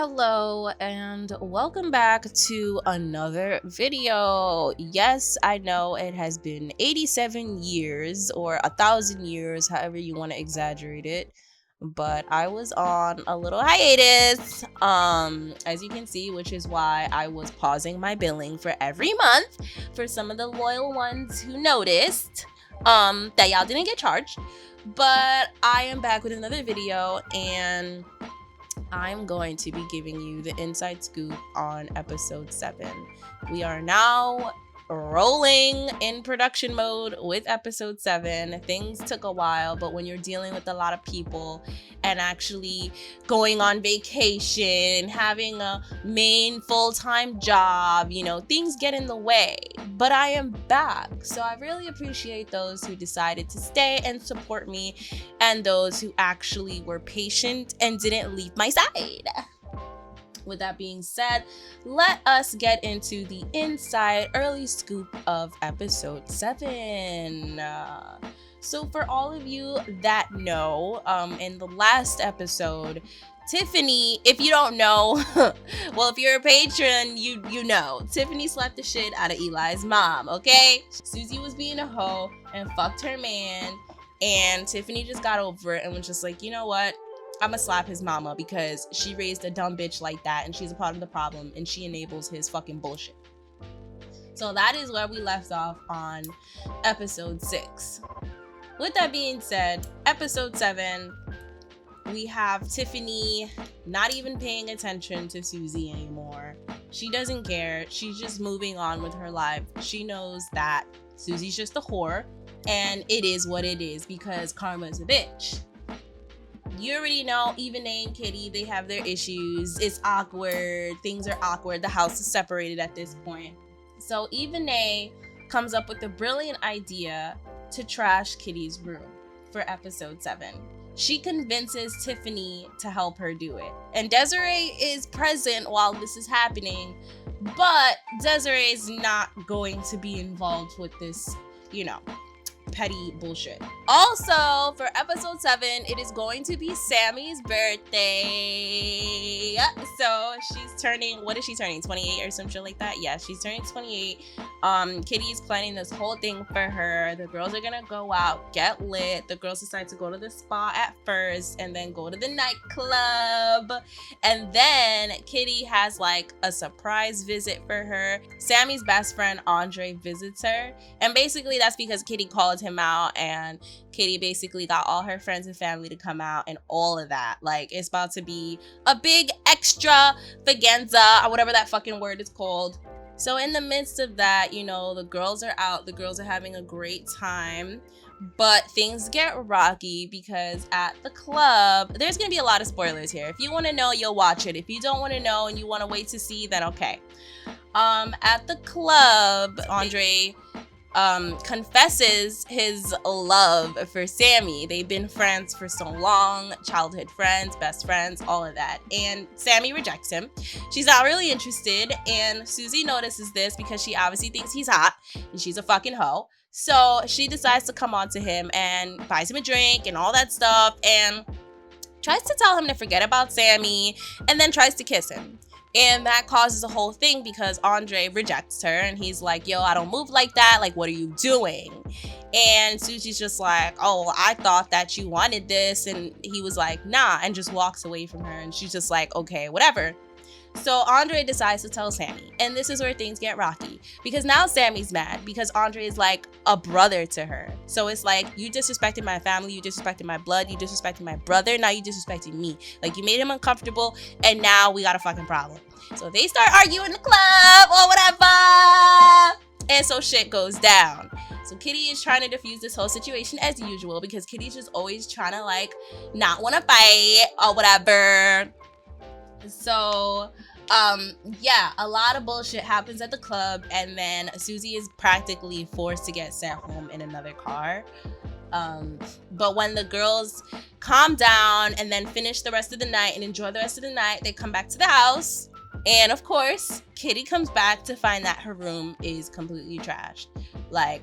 Hello and welcome back to another video. Yes, I know it has been 87 years or 1,000 years, however you want to exaggerate it, but I was on a little hiatus, as you can see, which is why I was pausing my billing for every month for some of the loyal ones who noticed that y'all didn't get charged. But I am back with another video, and I'm going to be giving you the inside scoop on episode 7. We are now rolling in production mode with episode 7. Things took a while, but when you're dealing with a lot of people and actually going on vacation, having a main full-time job, things get in the way. But I am back, so I really appreciate those who decided to stay and support me, and those who actually were patient and didn't leave my side. With that being said, let us get into the inside early scoop of episode 7. So for all of you that know, in the last episode, Tiffany, if you don't know, well, if you're a patron, you know, Tiffany slapped the shit out of Eli's mom, okay? Susie was being a hoe and fucked her man, and Tiffany just got over it and was just like, you know what? I'ma slap his mama because she raised a dumb bitch like that, and she's a part of the problem, and she enables his fucking bullshit. So that is where we left off on episode 6. With that being said, episode 7, we have Tiffany not even paying attention to Susie anymore. She doesn't care. She's just moving on with her life. She knows that Susie's just a whore, and it is what it is because karma's a bitch. You already know, even A and Kitty, they have their issues. It's awkward. Things are awkward. The house is separated at this point. So even A comes up with a brilliant idea to trash Kitty's room for episode 7. She convinces Tiffany to help her do it. And Desiree is present while this is happening, but Desiree is not going to be involved with this, petty bullshit. Also, for episode 7, it is going to be Sammy's birthday. So she's turning, what is she turning? 28 or some shit like that? Yeah, she's turning 28. Kitty's planning this whole thing for her. The girls are gonna go out, get lit. The girls decide to go to the spa at first and then go to the nightclub. And then Kitty has like a surprise visit for her. Sammy's best friend Andre visits her, and basically that's because Kitty called him out, and Kitty basically got all her friends and family to come out and all of that. Like, it's about to be a big extravaganza or whatever that fucking word is called. So in the midst of that, the girls are out, the girls are having a great time, but things get rocky because at the club, there's gonna be a lot of spoilers here. If you want to know, you'll watch it. If you don't want to know and you want to wait to see, then okay. At the club, Andre confesses his love for Sammy. They've been friends for so long, childhood friends, best friends, all of that. And Sammy rejects him. She's not really interested, and Susie notices this because she obviously thinks he's hot and she's a fucking hoe. So she decides to come on to him and buys him a drink and all that stuff, and tries to tell him to forget about Sammy, and then tries to kiss him. And that causes a whole thing because Andre rejects her, and he's like, yo, I don't move like that. Like, what are you doing? And Susie's just like, oh, I thought that you wanted this. And he was like, nah, and just walks away from her. And she's just like, okay, whatever. So Andre decides to tell Sammy, and this is where things get rocky because now Sammy's mad because Andre is like a brother to her. So it's like, you disrespected my family, you disrespected my blood, you disrespected my brother, now you disrespected me. Like, you made him uncomfortable, and now we got a fucking problem. So they start arguing in the club or whatever, and so shit goes down. So Kitty is trying to defuse this whole situation as usual because Kitty's just always trying to like not want to fight or whatever. So yeah, a lot of bullshit happens at the club, and then Susie is practically forced to get sent home in another car. But when the girls calm down and then finish the rest of the night and enjoy the rest of the night, they come back to the house, and of course Kitty comes back to find that her room is completely trashed. Like,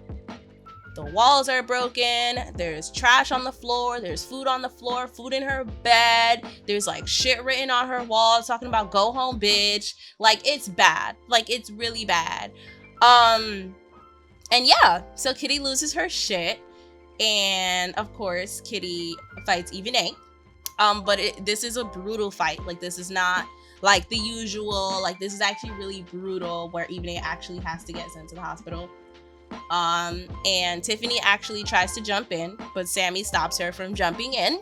The walls are broken. There's trash on the floor. There's food on the floor, food in her bed. There's like shit written on her walls talking about go home, bitch. Like, it's bad. Like, it's really bad. And yeah, so Kitty loses her shit. And of course, Kitty fights Even A. But this is a brutal fight. Like, this is not like the usual. Like, this is actually really brutal, where Even A actually has to get sent to the hospital. And Tiffany actually tries to jump in, but Sammy stops her from jumping in.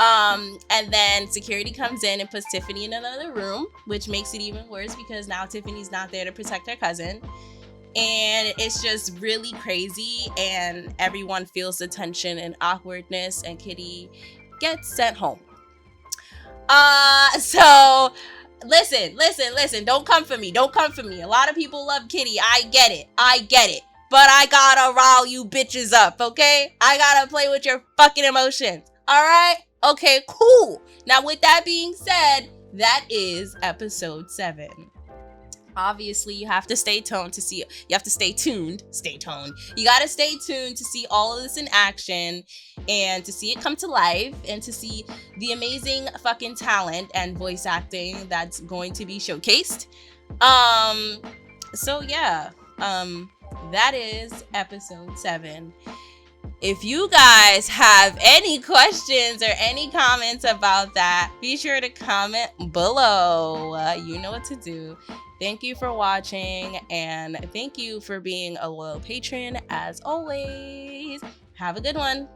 And then security comes in and puts Tiffany in another room, which makes it even worse because now Tiffany's not there to protect her cousin. And it's just really crazy, and everyone feels the tension and awkwardness, and Kitty gets sent home. So listen, don't come for me. A lot of people love Kitty. I get it. But I gotta rile you bitches up, okay? I gotta play with your fucking emotions. All right? Okay, cool. Now, with that being said, that is episode 7. Obviously, you have to stay tuned to see. You have to stay tuned. You gotta stay tuned to see all of this in action, and to see it come to life, and to see the amazing fucking talent and voice acting that's going to be showcased. So yeah. That is episode 7. If you guys have any questions or any comments about that, be sure to comment below. You know what to do. Thank you for watching, and thank you for being a loyal patron as always. Have a good one.